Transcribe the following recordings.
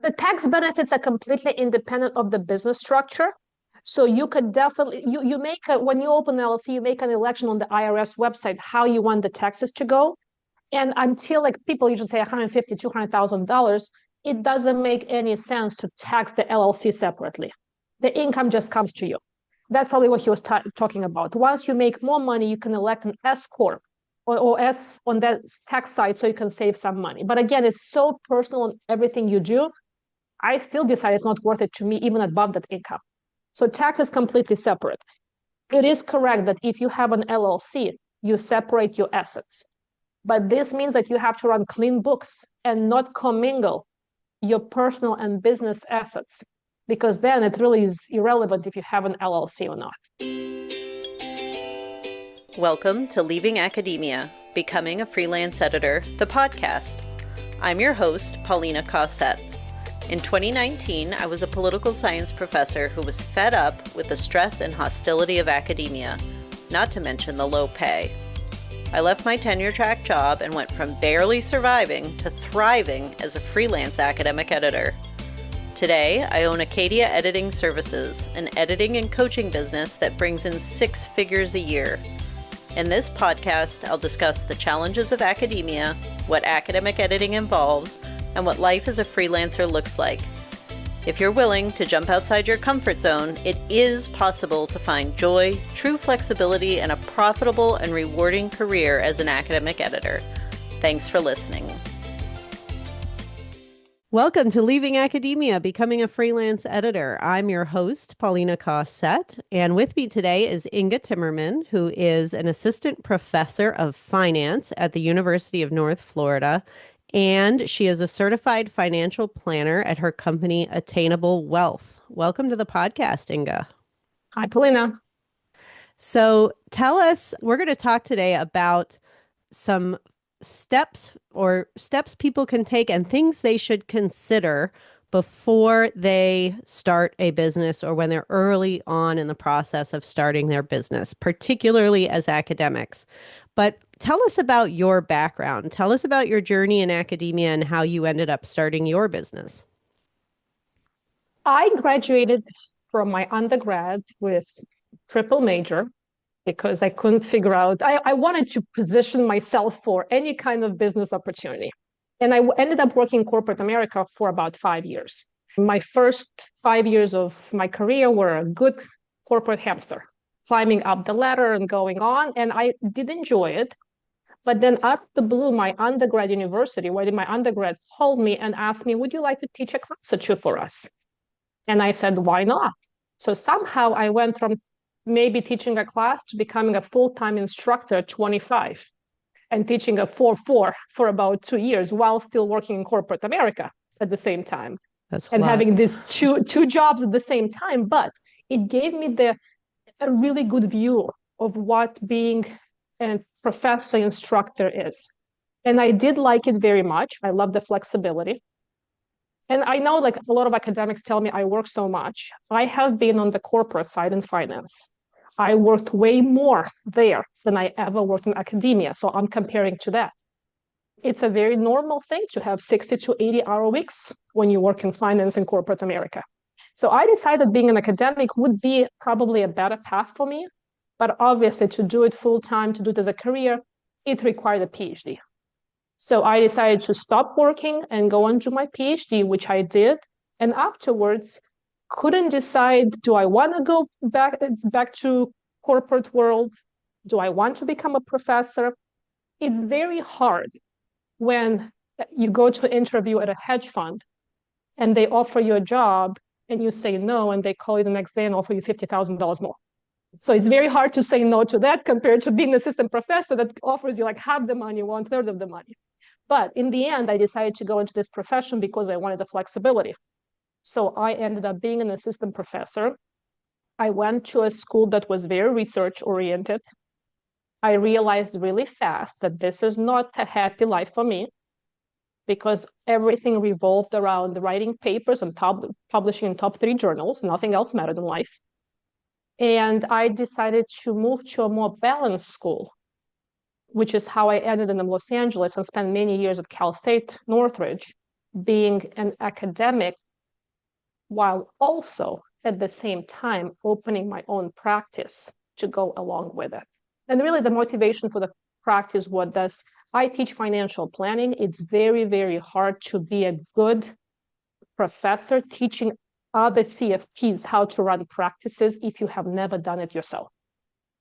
The tax benefits are completely independent of the business structure. So you could definitely, when you open an LLC, you make an election on the IRS website, how you want the taxes to go. And until like people usually say $150,000, $200,000, it doesn't make any sense to tax the LLC separately. The income just comes to you. That's probably what he was talking about. Once you make more money, you can elect an S corp or S on that tax side so you can save some money. But again, it's so personal on everything you do. I still decide it's not worth it to me, even above that income. So tax is completely separate. It is correct that if you have an LLC, you separate your assets. But this means that you have to run clean books and not commingle your personal and business assets, because then it really is irrelevant if you have an LLC or not. Welcome to Leaving Academia, Becoming a Freelance Editor, the podcast. I'm your host, Paulina Cossette. In 2019, I was a political science professor who was fed up with the stress and hostility of academia, not to mention the low pay. I left my tenure-track job and went from barely surviving to thriving as a freelance academic editor. Today, I own Acadia Editing Services, an editing and coaching business that brings in 6 figures a year. In this podcast, I'll discuss the challenges of academia, what academic editing involves, and what life as a freelancer looks like. If you're willing to jump outside your comfort zone, it is possible to find joy, true flexibility, and a profitable and rewarding career as an academic editor. Thanks for listening. Welcome to Leaving Academia, Becoming a Freelance Editor. I'm your host, Paulina Cossette, and with me today is Inga Timmerman, who is an assistant professor of finance at the University of North Florida, and she is a certified financial planner at her company, Attainable Wealth. Welcome to the podcast, Inga. Hi, Paulina. So tell us, we're going to talk today about some steps people can take and things they should consider before they start a business or when they're early on in the process of starting their business, particularly as academics. But tell us about your background. Tell us about your journey in academia and how you ended up starting your business. I graduated from my undergrad with triple major because I couldn't figure out, I wanted to position myself for any kind of business opportunity. And I ended up working in corporate America for about 5 years. My first 5 years of my career were a good corporate hamster, climbing up the ladder and going on. And I did enjoy it. But then out of the blue, my undergrad university, where my undergrad called me and asked me, would you like to teach a class or two for us? And I said, why not? So somehow I went from maybe teaching a class to becoming a full-time instructor at 25 and teaching a 4-4 for about 2 years while still working in corporate America at the same time. And having these two jobs at the same time. But it gave me a really good view of what being a professor instructor is. And I did like it very much. I love the flexibility. And I know like a lot of academics tell me I work so much. I have been on the corporate side in finance. I worked way more there than I ever worked in academia. So I'm comparing to that. It's a very normal thing to have 60 to 80-hour weeks when you work in finance in corporate America. So I decided being an academic would be probably a better path for me. But obviously to do it full time, to do it as a career, it required a PhD. So I decided to stop working and go on to my PhD, which I did. And afterwards, couldn't decide, do I want to go back to corporate world? Do I want to become a professor? It's very hard when you go to an interview at a hedge fund and they offer you a job and you say no, and they call you the next day and offer you $50,000 more. So it's very hard to say no to that compared to being an assistant professor that offers you like half the money, 1/3 of the money. But in the end, I decided to go into this profession because I wanted the flexibility. So I ended up being an assistant professor. I went to a school that was very research oriented. I realized really fast that this is not a happy life for me because everything revolved around writing papers and publishing in top 3 journals. Nothing else mattered in life. And I decided to move to a more balanced school, which is how I ended in Los Angeles and spent many years at Cal State Northridge, being an academic while also at the same time opening my own practice to go along with it. And really the motivation for the practice was this: I teach financial planning. It's very, very hard to be a good professor teaching other CFPs how to run practices if you have never done it yourself.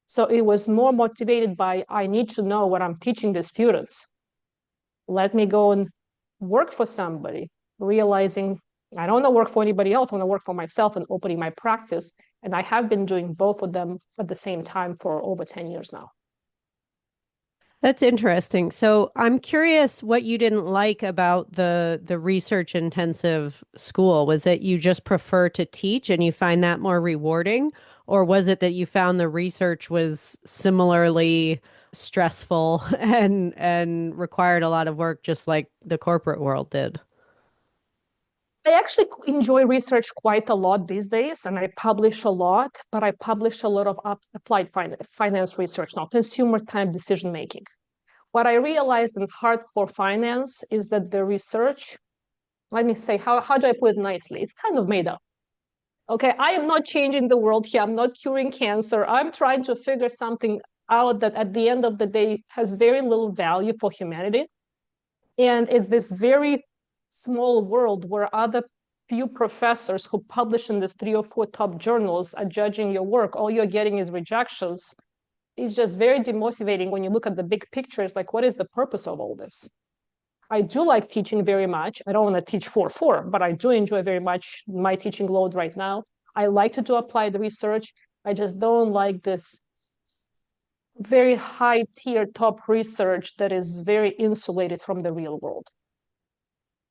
So it was more motivated by, I need to know what I'm teaching the students. Let me go and work for somebody, realizing I don't want to work for anybody else. I want to work for myself and opening my practice. And I have been doing both of them at the same time for over 10 years now. That's interesting. So I'm curious what you didn't like about the research intensive school. Was it you just prefer to teach and you find that more rewarding? Or was it that you found the research was similarly stressful and required a lot of work just like the corporate world did? I actually enjoy research quite a lot these days, and I publish a lot, but I publish a lot of applied finance research now, consumer time decision making. What I realized in hardcore finance is that the research, let me say, how do I put it nicely? It's kind of made up. Okay, I am not changing the world here. I'm not curing cancer. I'm trying to figure something out that at the end of the day has very little value for humanity. And it's this very small world where other few professors who publish in these 3 or 4 top journals are judging your work. All you're getting is rejections. It's just very demotivating when you look at the big pictures, like what is the purpose of all this? I do like teaching very much. I don't want to teach 4-4, but I do enjoy very much my teaching load right now. I like to do applied research. I just don't like this very high tier top research that is very insulated from the real world.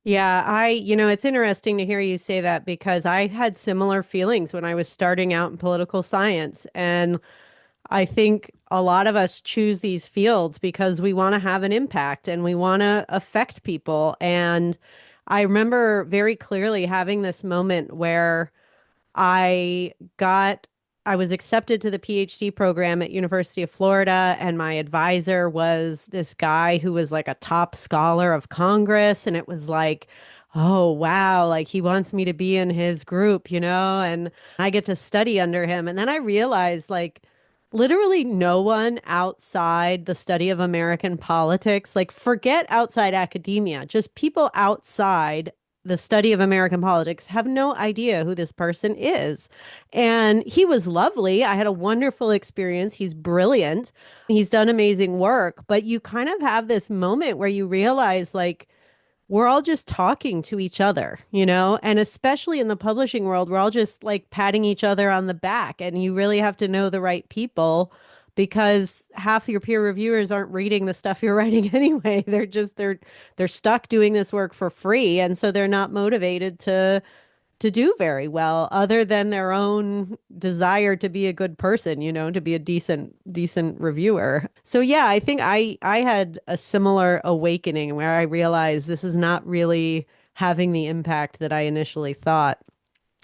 Yeah, it's interesting to hear you say that because I had similar feelings when I was starting out in political science. And I think a lot of us choose these fields because we want to have an impact and we want to affect people. And I remember very clearly having this moment where I got I was accepted to the PhD program at University of Florida, and my advisor was this guy who was like a top scholar of Congress, and it was like, oh wow, like he wants me to be in his group, and I get to study under him. And then I realized like literally no one outside the study of American politics, like forget outside academia, just people outside the study of American politics have no idea who this person is. And he was lovely. I had a wonderful experience. He's brilliant. He's done amazing work. But you kind of have this moment where you realize, like, we're all just talking to each other, and especially in the publishing world, we're all just like patting each other on the back. And you really have to know the right people because half your peer reviewers aren't reading the stuff you're writing anyway. They're stuck doing this work for free. And so they're not motivated to do very well other than their own desire to be a good person, to be a decent reviewer. So yeah, I think I had a similar awakening where I realized this is not really having the impact that I initially thought.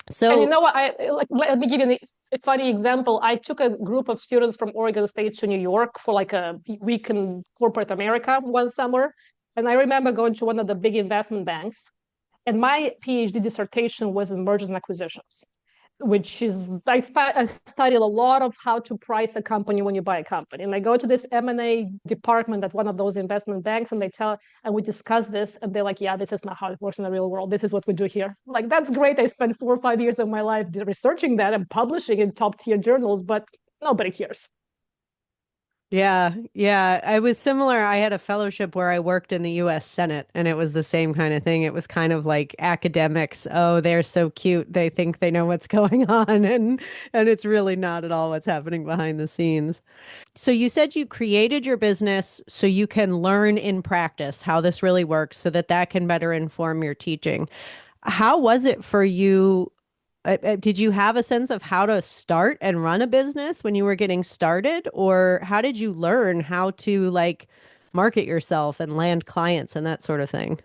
So, and you know what? Let me give you a funny example. I took a group of students from Oregon State to New York for like a week in corporate America one summer. And I remember going to one of the big investment banks. And my PhD dissertation was in mergers and acquisitions, which is, I studied a lot of how to price a company when you buy a company. And I go to this M&A department at one of those investment banks and and we discuss this. And they're like, yeah, this is not how it works in the real world. This is what we do here. Like, that's great. I spent 4 or 5 years of my life researching that and publishing in top tier journals, but nobody cares. yeah, yeah, I was similar. I had a fellowship where I worked in the US Senate, and it was the same kind of thing. It was kind of like academics. Oh, they're so cute. They think they know what's going on, and it's really not at all what's happening behind the scenes. So you said you created your business so you can learn in practice how this really works so that that can better inform your teaching. How was it for you? Did you have a sense of how to start and run a business when you were getting started, or how did you learn how to like market yourself and land clients and that sort of thing?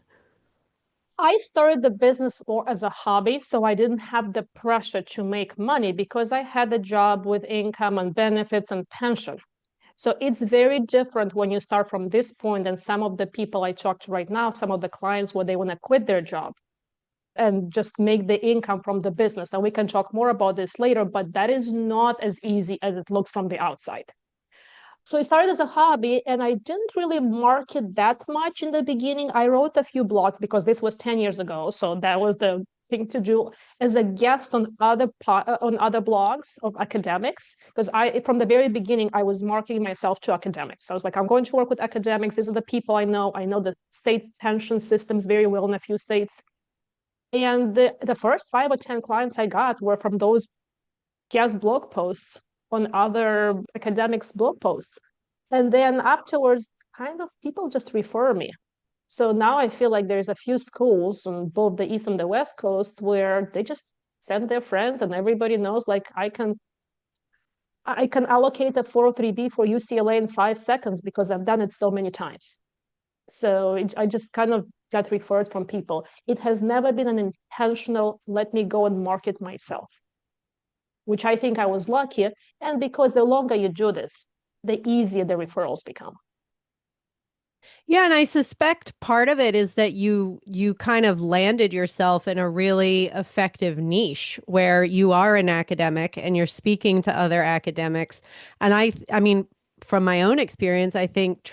I started the business more as a hobby, so I didn't have the pressure to make money because I had a job with income and benefits and pension. So it's very different when you start from this point and some of the people I talk to right now, some of the clients where they want to quit their job and just make the income from the business. And we can talk more about this later, but that is not as easy as it looks from the outside. So it started as a hobby, and I didn't really market that much in the beginning. I wrote a few blogs because this was 10 years ago. So that was the thing to do as a guest on other blogs of academics. Because from the very beginning, I was marketing myself to academics. I was like, I'm going to work with academics. These are the people I know. I know the state pension systems very well in a few states. And the first 5 or 10 clients I got were from those guest blog posts on other academics' blog posts. And then afterwards, kind of people just refer me. So now I feel like there's a few schools on both the East and the West Coast where they just send their friends and everybody knows like I can allocate a 403B for UCLA in 5 seconds because I've done it so many times. So I just kind of got referred from people. It has never been an intentional, let me go and market myself, which I think I was lucky. And because the longer you do this, the easier the referrals become. Yeah, and I suspect part of it is that you kind of landed yourself in a really effective niche where you are an academic and you're speaking to other academics. And I mean, from my own experience, I think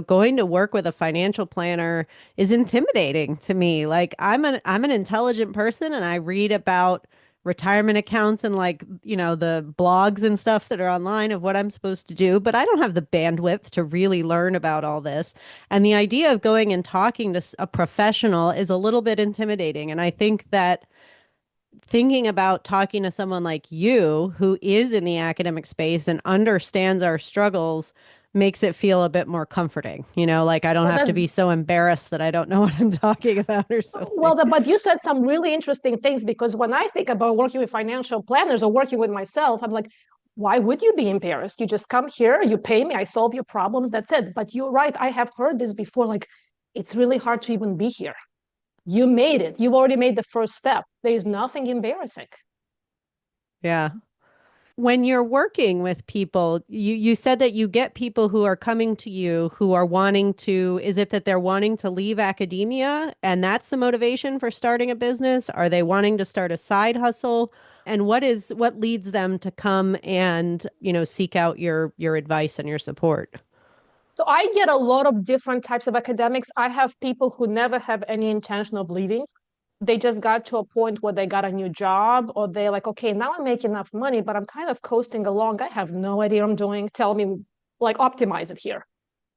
going to work with a financial planner is intimidating to me. Like I'm an intelligent person and I read about retirement accounts and the blogs and stuff that are online of what I'm supposed to do, but I don't have the bandwidth to really learn about all this. And the idea of going and talking to a professional is a little bit intimidating. And I think that thinking about talking to someone like you who is in the academic space and understands our struggles makes it feel a bit more comforting. Like I don't have to be so embarrassed that I don't know what I'm talking about or something. Well, but you said some really interesting things, because when I think about working with financial planners or working with myself, I'm like, why would you be embarrassed? You just come here, you pay me, I solve your problems, that's it. But you're right, I have heard this before, like, it's really hard to even be here. You made it. You've already made the first step. There is nothing embarrassing. Yeah. When you're working with people, you said that you get people who are coming to you who are wanting to, is it that they're wanting to leave academia and that's the motivation for starting a business? Are they wanting to start a side hustle? And what leads them to come and, seek out your advice and your support? So I get a lot of different types of academics. I have people who never have any intention of leaving. They just got to a point where they got a new job, or they're like, okay, now I make enough money, but I'm kind of coasting along. I have no idea what I'm doing. Tell me, like, optimize it here.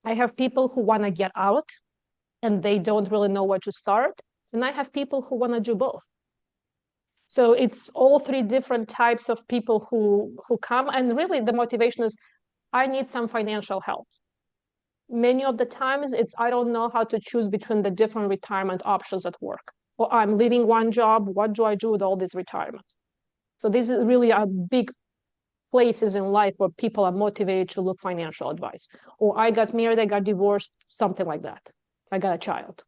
I have people who want to get out and they don't really know where to start. And I have people who want to do both. So it's all 3 different types of people who come. And really the motivation is, I need some financial help. Many of the times I don't know how to choose between the different retirement options at work. Or I'm leaving one job, what do I do with all this retirement? So this is really a big places in life where people are motivated to look financial advice. Or I got married, I got divorced, something like that. I got a child.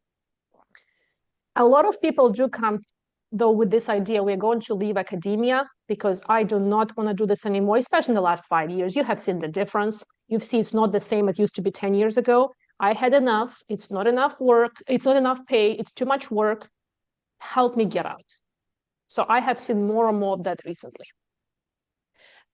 A lot of people do come, though, with this idea, we're going to leave academia because I do not want to do this anymore, especially in the last 5 years. You have seen the difference. You've seen it's not the same as it used to be 10 years ago. I had enough. It's not enough work. It's not enough pay. It's too much work. Help me get out. So I have seen more and more of that recently.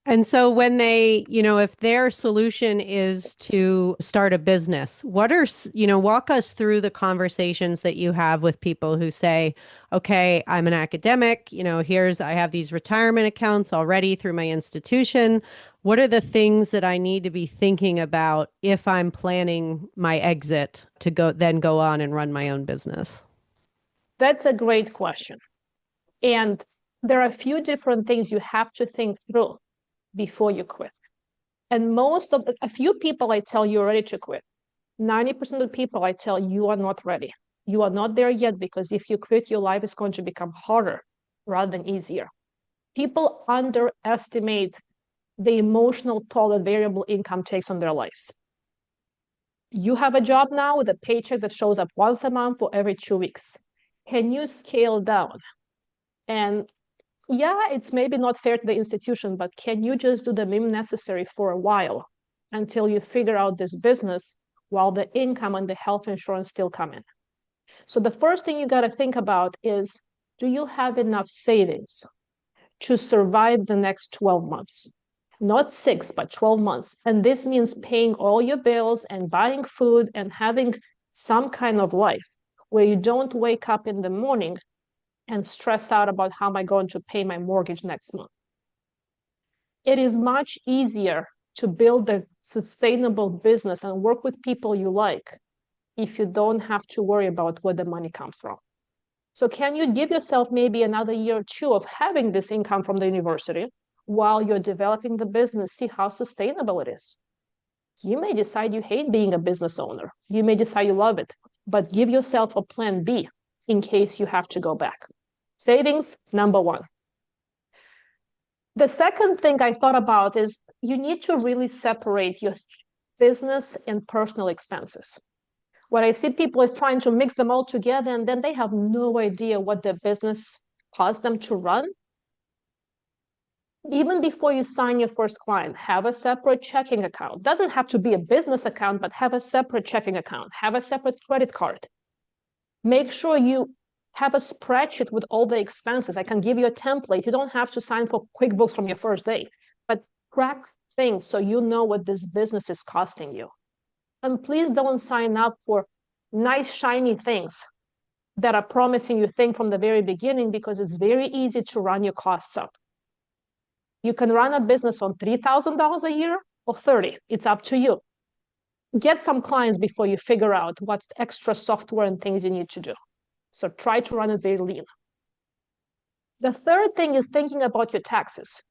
And so when they, if their solution is to start a business, walk us through the conversations that you have with people who say, okay, I'm an academic, I have these retirement accounts already through my institution. What are the things that I need to be thinking about if I'm planning my exit to go on and run my own business? That's a great question. And there are a few different things you have to think through before you quit. And a few people I tell you're ready to quit. 90% of the people I tell you are not ready. You are not there yet, because if you quit, your life is going to become harder rather than easier. People underestimate the emotional toll that variable income takes on their lives. You have a job now with a paycheck that shows up once a month or every 2 weeks. Can you scale down? And yeah, it's maybe not fair to the institution, but can you just do the minimum necessary for a while until you figure out this business while the income and the health insurance still come in. So the first thing you got to think about is, do you have enough savings to survive the next 12 months? Not 6, but 12 months. And this means paying all your bills and buying food and having some kind of life where you don't wake up in the morning and stress out about how am I going to pay my mortgage next month. It is much easier to build a sustainable business and work with people you like if you don't have to worry about where the money comes from. So can you give yourself maybe another year or two of having this income from the university while you're developing the business, see how sustainable it is? You may decide you hate being a business owner. You may decide you love it, but give yourself a plan B in case you have to go back. Savings, number one. The second thing I thought about is you need to really separate your business and personal expenses. What I see people is trying to mix them all together, and then they have no idea what their business costs them to run. Even before you sign your first client, have a separate checking account. Doesn't have to be a business account, but have a separate checking account. Have a separate credit card. Make sure you have a spreadsheet with all the expenses. I can give you a template. You don't have to sign for QuickBooks from your first day, but track things so you know what this business is costing you. And please don't sign up for nice, shiny things that are promising you things from the very beginning, because it's very easy to run your costs up. You can run a business on $3,000 a year or 30. It's up to you. Get some clients before you figure out what extra software and things you need to do. So try to run it very lean. The third thing is thinking about your taxes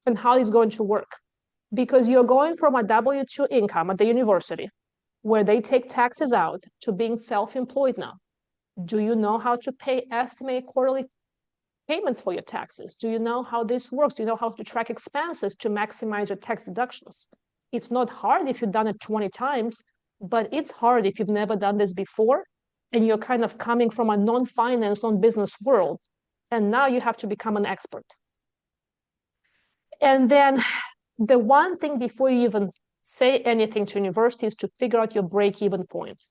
and how it's going to work, because you're going from a W-2 income at the university where they take taxes out to being self-employed now. Do you know how to estimate quarterly payments for your taxes? Do you know how this works? Do you know how to track expenses to maximize your tax deductions? It's not hard if you've done it 20 times, but it's hard if you've never done this before and you're kind of coming from a non-finance, non-business world, and now you have to become an expert. And then the one thing before you even say anything to university is to figure out your break-even point.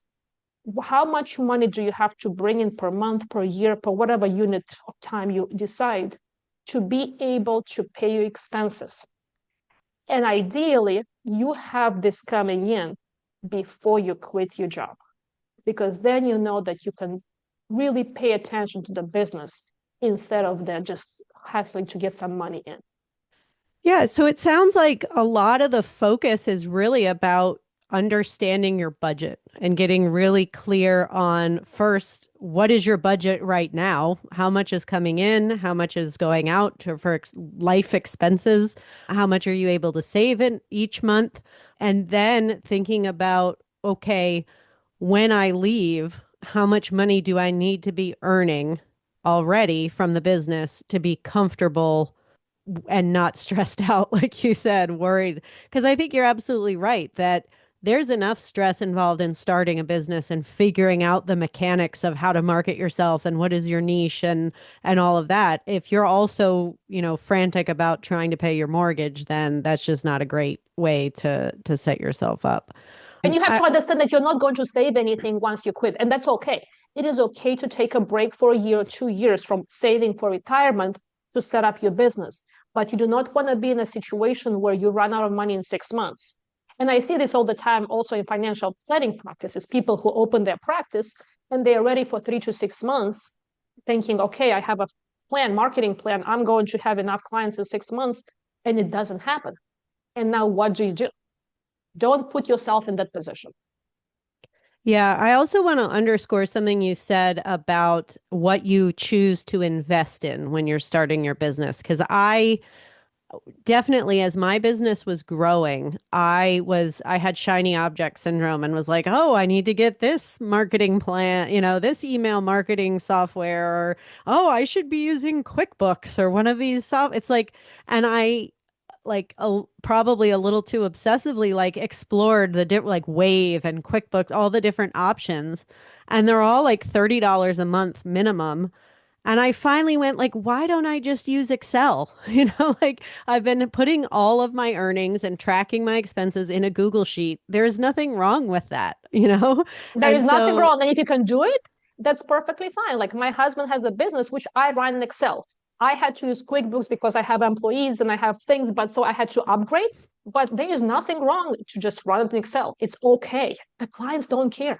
How much money do you have to bring in per month, per year, per whatever unit of time you decide to be able to pay your expenses? And ideally, you have this coming in before you quit your job, because then you know that you can really pay attention to the business instead of then just hustling to get some money in. Yeah, so it sounds like a lot of the focus is really about understanding your budget and getting really clear on, first, what is your budget right now? How much is coming in? How much is going out for life expenses? How much are you able to save in each month? And then thinking about, okay, when I leave, how much money do I need to be earning already from the business to be comfortable and not stressed out, like you said, worried? Because I think you're absolutely right that there's enough stress involved in starting a business and figuring out the mechanics of how to market yourself and what is your niche and all of that. If you're also, frantic about trying to pay your mortgage, then that's just not a great way to set yourself up. And you have to understand that you're not going to save anything once you quit, and that's okay. It is okay to take a break for a year or 2 years from saving for retirement to set up your business. But you do not want to be in a situation where you run out of money in 6 months. And I see this all the time also in financial planning practices, people who open their practice and they are ready for 3 to 6 months thinking, okay, I have a plan, marketing plan. I'm going to have enough clients in 6 months, and it doesn't happen. And now what do you do? Don't put yourself in that position. Yeah, I also want to underscore something you said about what you choose to invest in when you're starting your business. Because I definitely, as my business was growing, I had shiny object syndrome and was like, oh, I need to get this marketing plan, this email marketing software, or, oh, I should be using QuickBooks or one of these it's like, and I probably a little too obsessively explored the Wave and QuickBooks, all the different options, and they're all like $30 a month minimum. And I finally went like, why don't I just use Excel? Like I've been putting all of my earnings and tracking my expenses in a Google sheet. There's nothing wrong with that? There And is nothing so, wrong. And if you can do it, that's perfectly fine. Like my husband has a business, which I run in Excel. I had to use QuickBooks because I have employees and I have things, but so I had to upgrade. But there is nothing wrong to just run it in Excel. It's okay. The clients don't care.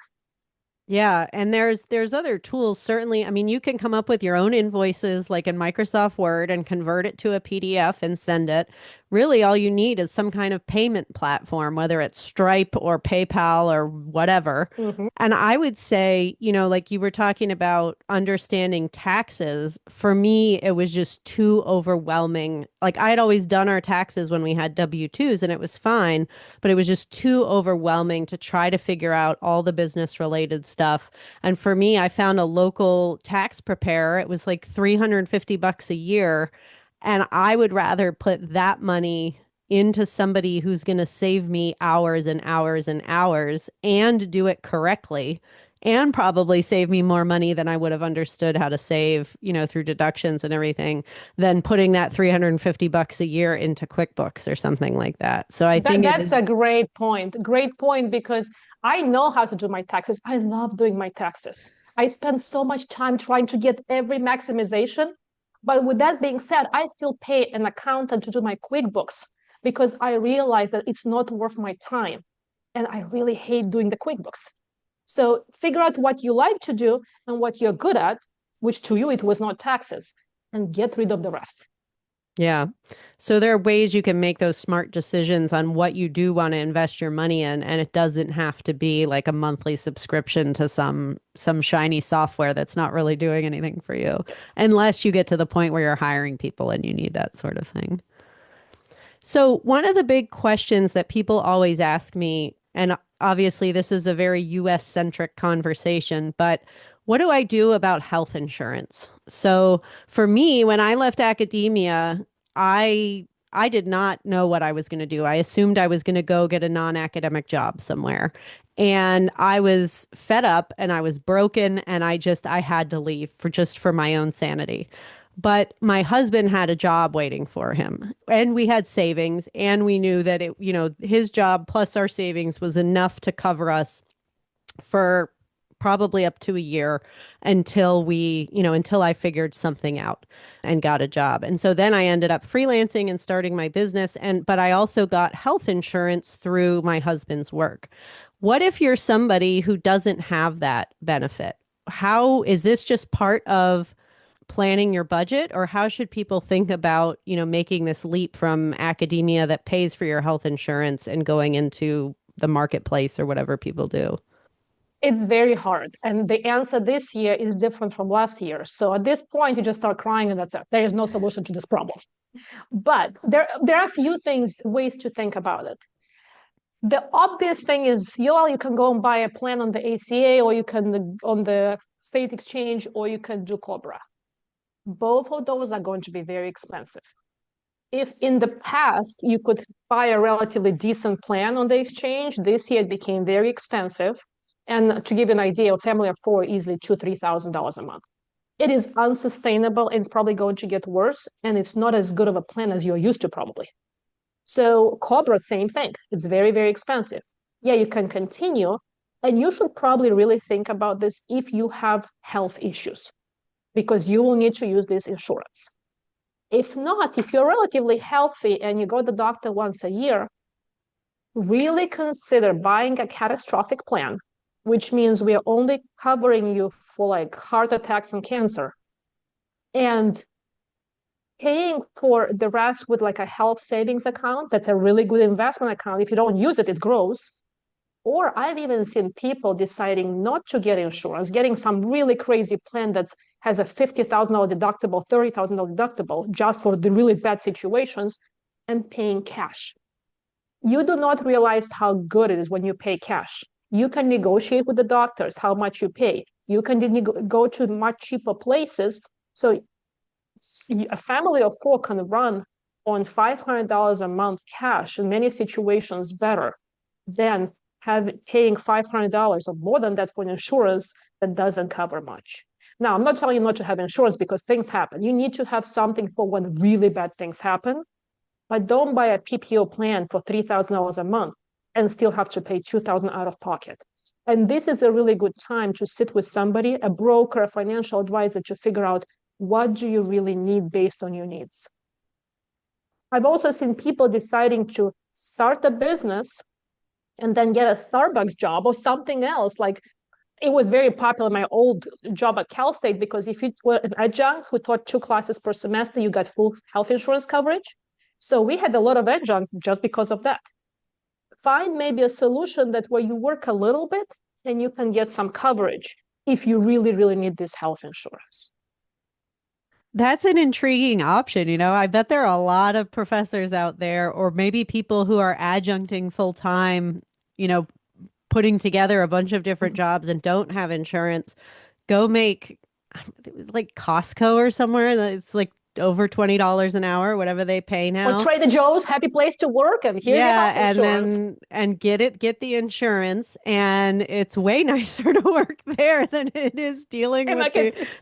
yeah, and there's other tools certainly. I mean, you can come up with your own invoices like in Microsoft Word and convert it to a PDF and send it. Really, all you need is some kind of payment platform, whether it's Stripe or PayPal or whatever. Mhm. And I would say, like you were talking about understanding taxes, for me, it was just too overwhelming. Like I had always done our taxes when we had W-2s and it was fine, but it was just too overwhelming to try to figure out all the business related stuff. And for me, I found a local tax preparer. It was like $350 a year. And I would rather put that money into somebody who's going to save me hours and hours and hours and do it correctly and probably save me more money than I would have understood how to save, through deductions and everything, than putting that $350 a year into QuickBooks or something like that. So I think it That's is, a great point. Great point because I know how to do my taxes. I love doing my taxes. I spend so much time trying to get every maximization. But with that being said, I still pay an accountant to do my QuickBooks because I realize that it's not worth my time. And I really hate doing the QuickBooks. So figure out what you like to do and what you're good at, which to you it was not taxes, and get rid of the rest. yeah. So there are ways you can make those smart decisions on what you do want to invest your money in, and it doesn't have to be like a monthly subscription to some shiny software that's not really doing anything for you, unless you get to the point where you're hiring people and you need that sort of thing. So one of the big questions that people always ask me, and obviously this is a very US centric conversation, but what do I do about health insurance? So for me, when I left academia, I did not know what I was going to do. I assumed I was going to go get a non-academic job somewhere. And I was fed up and I was broken and I had to leave for my own sanity. But my husband had a job waiting for him and we had savings and we knew that his job plus our savings was enough to cover us for probably up to a year until I figured something out and got a job. And so then I ended up freelancing and starting my business but I also got health insurance through my husband's work. What if you're somebody who doesn't have that benefit? How is this just part of planning your budget, or how should people think about, making this leap from academia that pays for your health insurance and going into the marketplace or whatever people do? It's very hard. And the answer this year is different from last year. So at this point, you just start crying and that's it. There is no solution to this problem. But there are a few ways to think about it. The obvious thing is, you can go and buy a plan on the ACA, or you can on the state exchange, or you can do Cobra. Both of those are going to be very expensive. If in the past you could buy a relatively decent plan on the exchange, this year it became very expensive. And to give you an idea, a family of four easily $2,000-3,000 a month. It is unsustainable and it's probably going to get worse. And it's not as good of a plan as you're used to, probably. So Cobra, same thing. It's very, very expensive. Yeah, you can continue. And you should probably really think about this if you have health issues, because you will need to use this insurance. If not, if you're relatively healthy and you go to the doctor once a year, really consider buying a catastrophic plan, which means we are only covering you for like heart attacks and cancer, and paying for the rest with like a health savings account. That's a really good investment account. If you don't use it, it grows. Or I've even seen people deciding not to get insurance, getting some really crazy plan that has a $50,000 deductible, $30,000 deductible, just for the really bad situations, and paying cash. You do not realize how good it is when you pay cash. You can negotiate with the doctors how much you pay. You can go to much cheaper places. So a family of four can run on $500 a month cash in many situations better than paying $500 or more than that for insurance that doesn't cover much. Now, I'm not telling you not to have insurance because things happen. You need to have something for when really bad things happen, but don't buy a PPO plan for $3,000 a month and still have to pay $2,000 out of pocket. And this is a really good time to sit with somebody, a broker, a financial advisor, to figure out what do you really need based on your needs. I've also seen people deciding to start a business and then get a Starbucks job or something else. Like, it was very popular in my old job at Cal State, because if you were an adjunct who taught 2 classes per semester, you got full health insurance coverage. So we had a lot of adjuncts just because of that. Find maybe a solution that where you work a little bit and you can get some coverage if you really, really need this health insurance. That's an intriguing option. I bet there are a lot of professors out there, or maybe people who are adjuncting full time, putting together a bunch of different jobs and don't have insurance. Go make, it was like Costco or somewhere. It's like over $20 an hour, whatever they pay now. Or Trader Joe's, happy place to work, and here's your health insurance. And get the insurance, and it's way nicer to work there than it is dealing with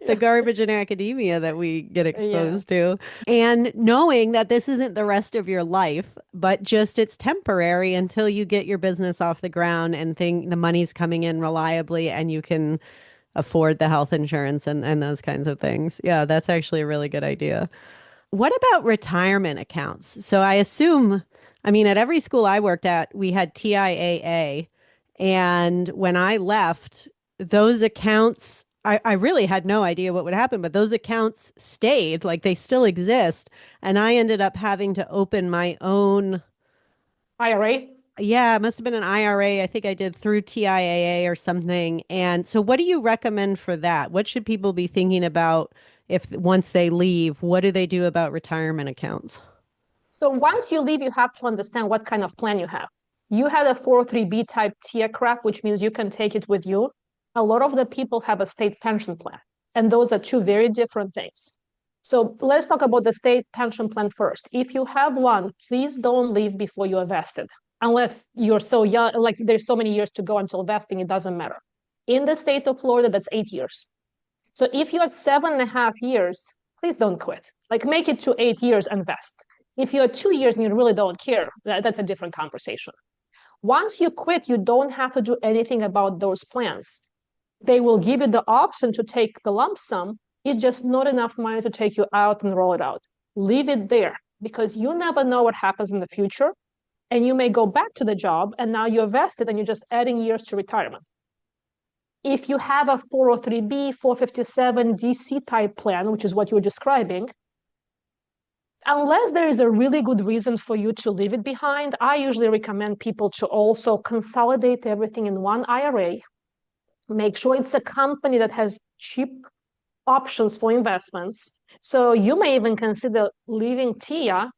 the garbage in academia that we get exposed to. And knowing that this isn't the rest of your life, but just it's temporary until you get your business off the ground and the money's coming in reliably and you can afford the health insurance and those kinds of things. Yeah, that's actually a really good idea. What about retirement accounts? So I assume, at every school I worked at, we had TIAA. And when I left, those accounts, I really had no idea what would happen, but those accounts stayed, like they still exist. And I ended up having to open my own IRA. Yeah, it must have been an IRA. I think I did through TIAA or something. And so what do you recommend for that? What should people be thinking about if once they leave, what do they do about retirement accounts? So once you leave, you have to understand what kind of plan you have. You had a 403B type TIA crap, which means you can take it with you. A lot of the people have a state pension plan, and those are 2 very different things. So let's talk about the state pension plan first. If you have one, please don't leave before you're vested. Unless you're so young, like there's so many years to go until vesting, it doesn't matter. In the state of Florida, that's 8 years. So if you're at 7.5 years, please don't quit. Like, make it to 8 years and vest. If you're at 2 years and you really don't care, that's a different conversation. Once you quit, you don't have to do anything about those plans. They will give you the option to take the lump sum. It's just not enough money to take you out and roll it out. Leave it there, because you never know what happens in the future. And you may go back to the job and now you're vested and you're just adding years to retirement. If you have a 403B, 457 DC type plan, which is what you're describing, unless there is a really good reason for you to leave it behind, I usually recommend people to also consolidate everything in one IRA. Make sure it's a company that has cheap options for investments. So you may even consider leaving TIA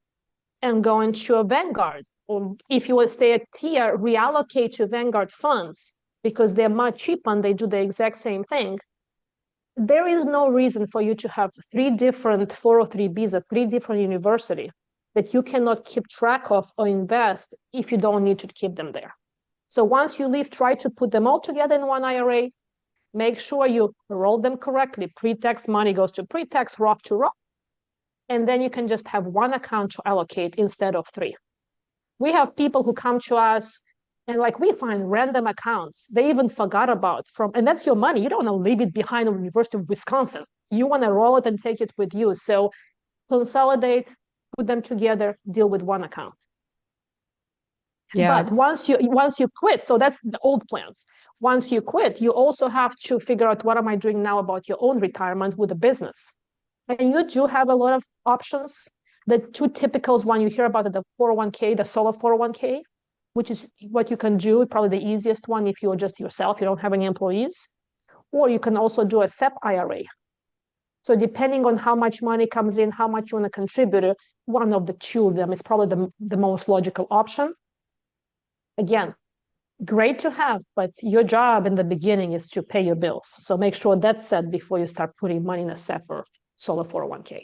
and going to a Vanguard. Or if you would stay at TIA, reallocate to Vanguard funds because they're much cheaper and they do the exact same thing. There is no reason for you to have 3 different 403Bs at 3 different universities that you cannot keep track of or invest if you don't need to keep them there. So once you leave, try to put them all together in one IRA. Make sure you roll them correctly. Pre-tax money goes to pre-tax, Roth to Roth. And then you can just have one account to allocate instead of 3. We have people who come to us and we find random accounts they even forgot about and that's your money. You don't want to leave it behind at the University of Wisconsin. You want to roll it and take it with you. So consolidate, put them together, deal with one account. Yeah. But once you quit, so that's the old plans. Once you quit, you also have to figure out, what am I doing now about your own retirement with a business? And you do have a lot of options. The 2 typicals, one you hear about it, the 401k, the solo 401k, which is what you can do, probably the easiest one if you're just yourself, you don't have any employees. Or you can also do a SEP IRA. So depending on how much money comes in, how much you want to contribute, one of the 2 of them is probably the most logical option. Again, great to have, but your job in the beginning is to pay your bills. So make sure that's set before you start putting money in a SEP or solo 401k.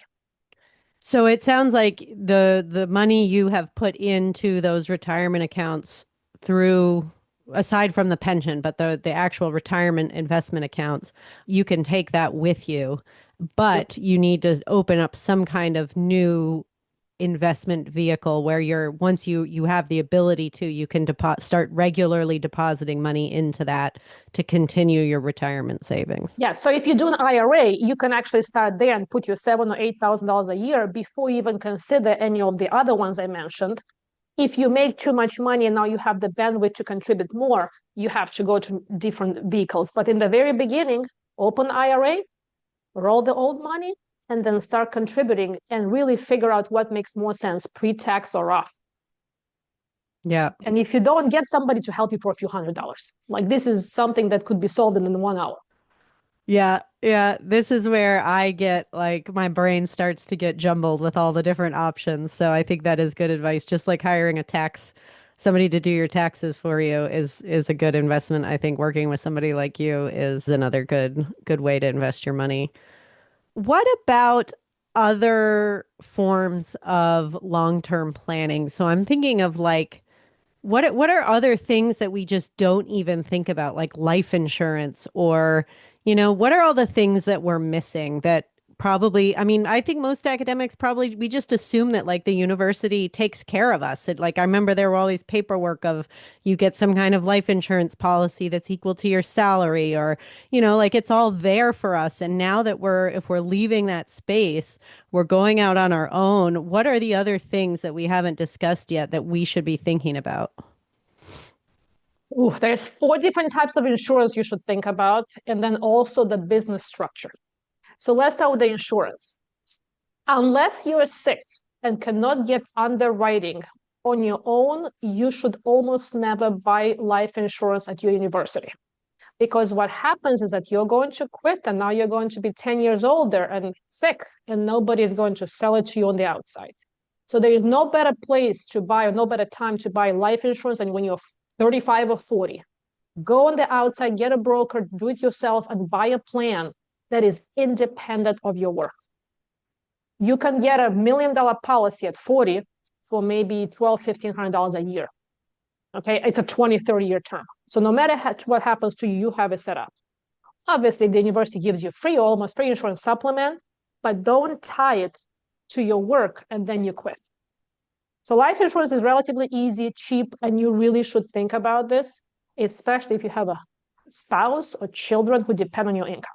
So it sounds like the money you have put into those retirement accounts through aside from the pension, but the actual retirement investment accounts, you can take that with you, but you need to open up some kind of new investment vehicle where once you have the ability to, you can start regularly depositing money into that to continue your retirement savings. Yeah. So if you do an IRA, you can actually start there and put your $7,000 or $8,000 a year before you even consider any of the other ones I mentioned. If you make too much money and now you have the bandwidth to contribute more, you have to go to different vehicles. But in the very beginning, open IRA, roll the old money, and then start contributing and really figure out what makes more sense, pre-tax or Roth. Yeah. And if you don't, get somebody to help you for a few $100s. Like this is something that could be solved in 1 hour. Yeah, yeah. This is where I get like my brain starts to get jumbled with all the different options. So I think that is good advice. Just like hiring somebody to do your taxes for you is a good investment. I think working with somebody like you is another good way to invest your money. What about other forms of long-term planning? So I'm thinking of like what are other things that we just don't even think about, like life insurance or, what are all the things that we're missing that probably, I mean, I think most academics probably, we just assume that like the university takes care of us. Like I remember there were all these paperwork of you get some kind of life insurance policy that's equal to your salary or, like it's all there for us. And now that if we're leaving that space, we're going out on our own. What are the other things that we haven't discussed yet that we should be thinking about? Ooh, there's 4 different types of insurance you should think about, and then also the business structure. So let's start with the insurance. Unless you're sick and cannot get underwriting on your own, you should almost never buy life insurance at your university. Because what happens is that you're going to quit and now you're going to be 10 years older and sick, and nobody is going to sell it to you on the outside. So there is no better place to buy or no better time to buy life insurance than when you're 35 or 40. Go on the outside, get a broker, do it yourself, and buy a plan that is independent of your work. You can get $1 million policy at 40 for maybe $1,200, $1,500 a year. Okay, it's a 20, 30-year term. So no matter what happens to you, you have it set up. Obviously, the university gives you free, almost free insurance supplement, but don't tie it to your work and then you quit. So life insurance is relatively easy, cheap, and you really should think about this, especially if you have a spouse or children who depend on your income.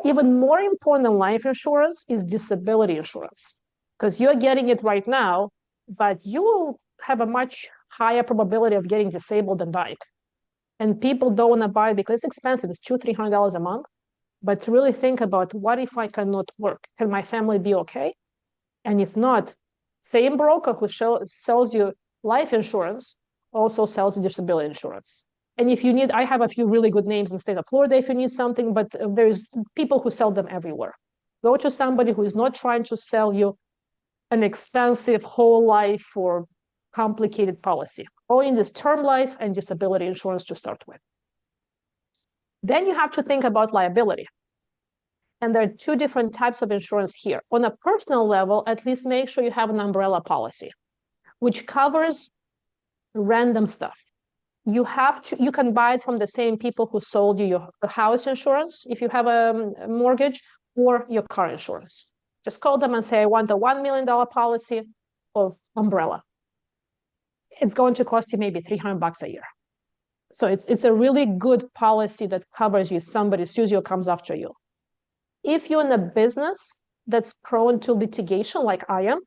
Even more important than life insurance is disability insurance, because you're getting it right now, but you will have a much higher probability of getting disabled than dying. And people don't want to buy it because it's expensive. It's $200, $300 a month. But to really think about, what if I cannot work? Can my family be okay? And if not, same broker who sells you life insurance also sells you disability insurance. And if you need, I have a few really good names in the state of Florida if you need something, but there's people who sell them everywhere. Go to somebody who is not trying to sell you an expensive whole life or complicated policy. All in this term life and disability insurance to start with. Then you have to think about liability. And there are 2 different types of insurance here. On a personal level, at least make sure you have an umbrella policy, which covers random stuff. You can buy it from the same people who sold you your house insurance if you have a mortgage, or your car insurance. Just call them and say, I want a $1 million policy of umbrella. It's going to cost you maybe $300 a year. So it's a really good policy that covers you if somebody sues you or comes after you. If you're in a business that's prone to litigation like I am,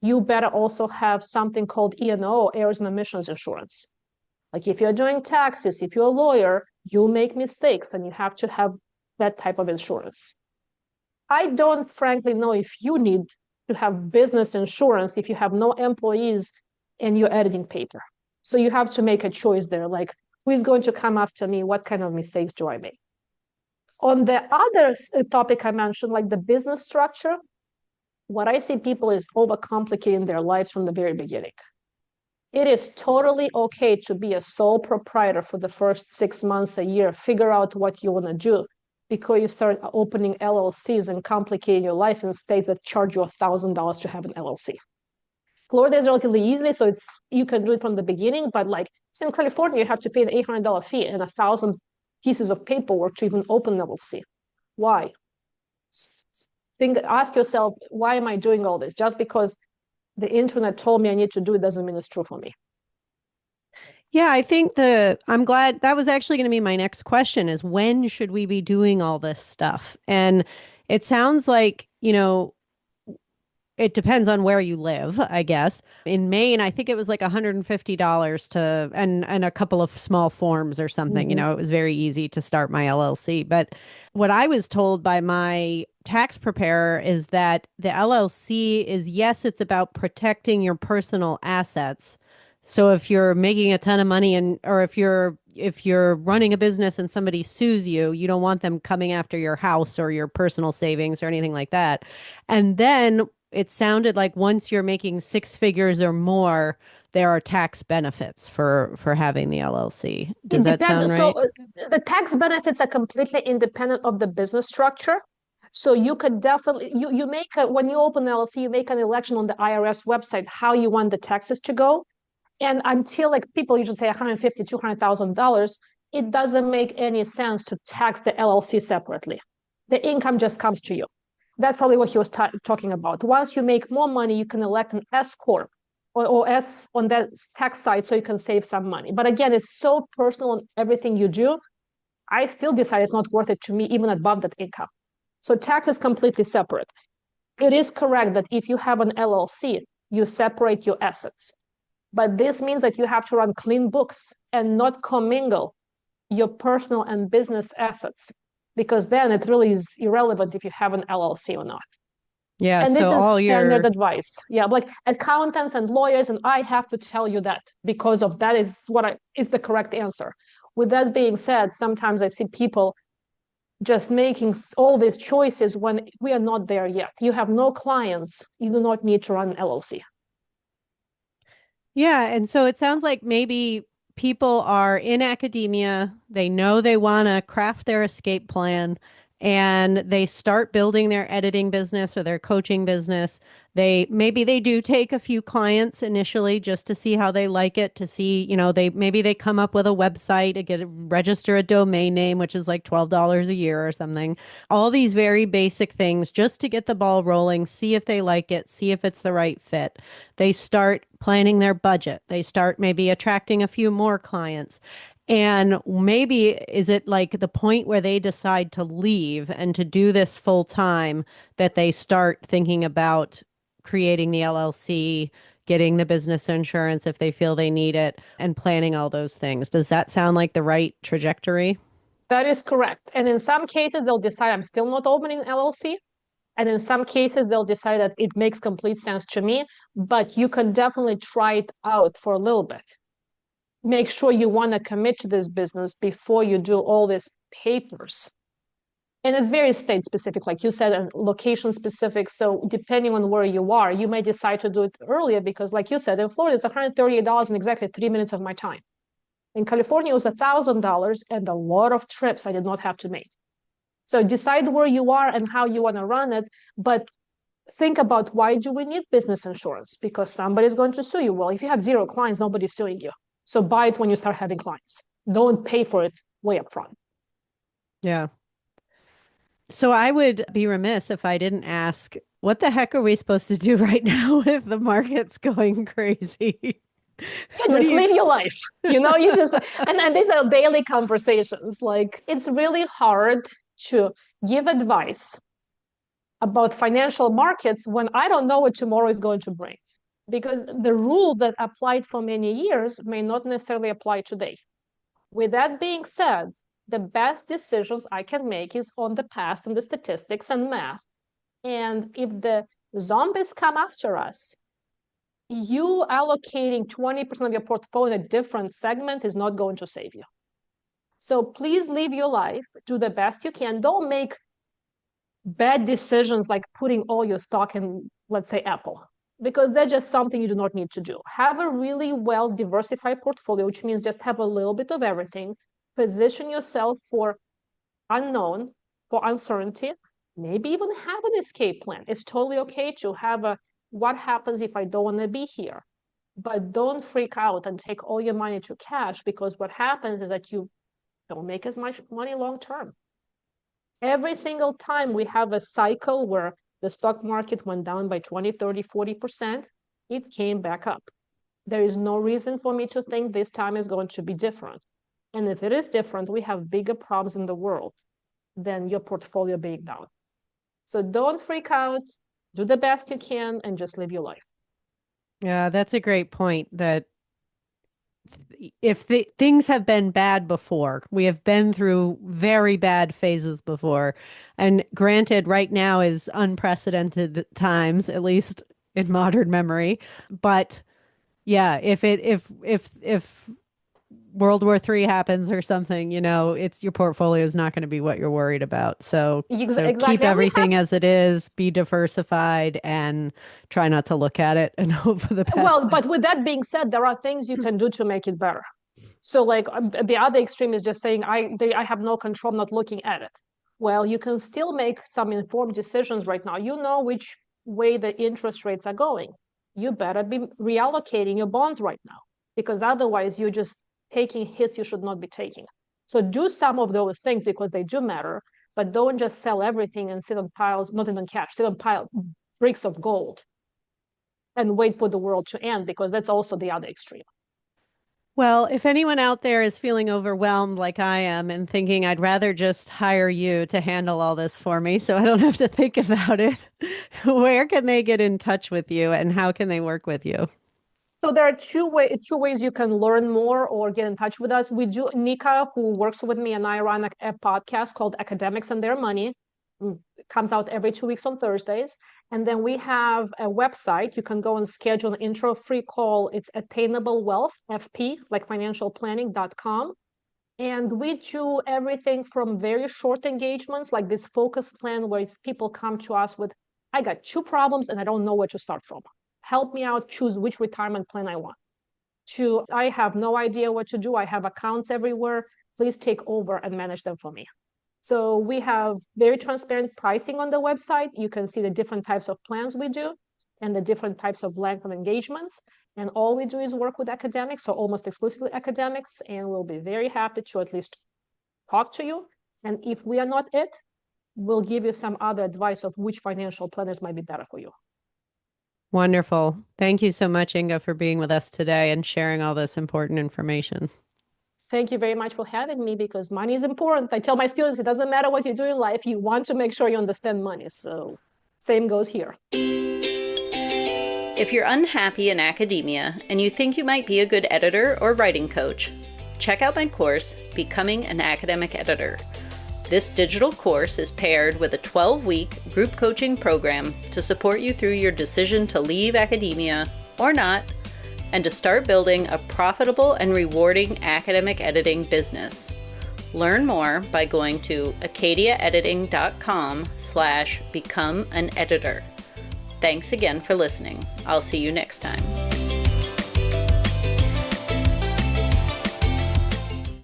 you better also have something called E&O, errors and omissions insurance. Like if you're doing taxes, if you're a lawyer, you make mistakes and you have to have that type of insurance. I don't frankly know if you need to have business insurance if you have no employees and you're editing paper. So you have to make a choice there, like who is going to come after me? What kind of mistakes do I make? On the other topic I mentioned, like the business structure, what I see people is overcomplicating their lives from the very beginning. It is totally okay to be a sole proprietor for the first 6 months, a year, figure out what you want to do before you start opening LLCs and complicating your life in states that charge you $1,000 to have an LLC. Florida is relatively easy, so you can do it from the beginning, but like So in California, you have to pay an $800 fee and 1,000 pieces of paperwork to even open LLC. Why? Ask yourself, why am I doing all this? Just because the internet told me I need to do it doesn't mean it's true for me. Yeah, I think I'm glad that was actually going to be my next question is when should we be doing all this stuff? And it sounds like, it depends on where you live, I guess. In Maine, I think it was like $150 and a couple of small forms or something. Mm-hmm. It was very easy to start my LLC. But what I was told by my tax preparer is that the LLC is, yes, it's about protecting your personal assets. So if you're making a ton of money or if you're running a business and somebody sues you, you don't want them coming after your house or your personal savings or anything like that. And then it sounded like once you're making six figures or more, there are tax benefits for having the LLC. Does It that depends. sound So right? the tax benefits are completely independent of the business structure. So you could definitely you make when you open an LLC, you make an election on the IRS website how you want the taxes to go. And until like people usually say 150, $200,000, it doesn't make any sense to tax the LLC separately. The income just comes to you. That's probably what he was talking about. Once you make more money, you can elect an S corp or S on that tax side, so you can save some money. But again, it's so personal on everything you do. I still decide it's not worth it to me, even above that income. So tax is completely separate. It is correct that if you have an LLC, you separate your assets. But this means that you have to run clean books and not commingle your personal and business assets, because then it really is irrelevant if you have an LLC or not. Yeah, And this so is all standard your advice. Yeah, like accountants and lawyers, and I have to tell you that because of that is is the correct answer. With that being said, sometimes I see people just making all these choices when we are not there yet. You have no clients, you do not need to run an LLC. Yeah, and so it sounds like maybe people are in academia, they know they want to craft their escape plan, and they start building their editing business or their coaching business. They do take a few clients initially just to see how they like it, to see, they come up with a website, register a domain name, which is like $12 a year or something. All these very basic things just to get the ball rolling, see if they like it, see if it's the right fit. They start planning their budget. They start maybe attracting a few more clients. And maybe is it like the point where they decide to leave and to do this full time that they start thinking about creating the LLC, getting the business insurance if they feel they need it, and planning all those things. Does that sound like the right trajectory? That is correct. And in some cases, they'll decide I'm still not opening an LLC. And in some cases, they'll decide that it makes complete sense to me, but you can definitely try it out for a little bit. Make sure you want to commit to this business before you do all these papers. And it's very state specific, like you said, and location specific. So depending on where you are, you may decide to do it earlier because, like you said, in Florida, it's $138 in exactly 3 minutes of my time. In California, it was $1,000 and a lot of trips I did not have to make. So decide where you are and how you want to run it, but think about why do we need business insurance? Because somebody's going to sue you. Well, if you have zero clients, nobody's suing you. So buy it when you start having clients. Don't pay for it way up front. Yeah. So I would be remiss if I didn't ask, what the heck are we supposed to do right now if the market's going crazy? You What do just you live your life. You just, and these are daily conversations. Like it's really hard to give advice about financial markets when I don't know what tomorrow is going to bring. Because the rules that applied for many years may not necessarily apply today. With that being said, the best decisions I can make is on the past and the statistics and math. And if the zombies come after us, you allocating 20% of your portfolio in a different segment is not going to save you. So please live your life, do the best you can. Don't make bad decisions like putting all your stock in, let's say, Apple, because that's just something you do not need to do. Have a really well diversified portfolio, which means just have a little bit of everything. Position yourself for unknown, for uncertainty, maybe even have an escape plan. It's totally okay to have a what happens if I don't want to be here. but don't freak out and take all your money to cash, because what happens is that you don't make as much money long term. Every single time we have a cycle where the stock market went down by 20, 30, 40%, it came back up. There is no reason for me to think this time is going to be different. And if it is different, we have bigger problems in the world than your portfolio being down. So don't freak out, do the best you can, and just live your life. Yeah, that's a great point, that if the things have been bad before, we have been through very bad phases before. And granted, right now is unprecedented times, at least in modern memory. But yeah, if World War III happens or something, it's your portfolio is not going to be what you're worried about. So Exactly. keep everything as it is, be diversified, and try not to look at it and hope for the best. Well, but with that being said, there are things you can do to make it better. So like the other extreme is just saying, I have no control, I'm not looking at it. Well, you can still make some informed decisions right now. You know which way the interest rates are going. You better be reallocating your bonds right now, because otherwise you're just taking hits you should not be taking. So do some of those things because they do matter, but don't just sell everything and sit on piles, not even cash, sit on bricks of gold and wait for the world to end, because that's also the other extreme. Well, if anyone out there is feeling overwhelmed like I am and thinking I'd rather just hire you to handle all this for me so I don't have to think about it, where can they get in touch with you and how can they work with you? So there are two ways you can learn more or get in touch with us. Nika, who works with me, and I run a podcast called Academics and Their Money. It comes out every 2 weeks on Thursdays. And then we have a website. You can go and schedule an intro free call. It's Attainable Wealth, FP, like financialplanning.com. And we do everything from very short engagements, like this focus plan where people come to us with, I got 2 problems and I don't know where to start from. Help me out, choose which retirement plan I want. I have no idea what to do. I have accounts everywhere. Please take over and manage them for me. So we have very transparent pricing on the website. You can see the different types of plans we do and the different types of length of engagements. And all we do is work with academics, so almost exclusively academics, and we'll be very happy to at least talk to you. And if we are not it, we'll give you some other advice of which financial planners might be better for you. Wonderful. Thank you so much, Inga, for being with us today and sharing all this important information. Thank you very much for having me, because money is important. I tell my students, it doesn't matter what you do in life, you want to make sure you understand money. So same goes here. If you're unhappy in academia and you think you might be a good editor or writing coach, check out my course, Becoming an Academic Editor. This digital course is paired with a 12-week group coaching program to support you through your decision to leave academia or not, and to start building a profitable and rewarding academic editing business. Learn more by going to acadiaediting.com/become an editor. Thanks again for listening. I'll see you next time.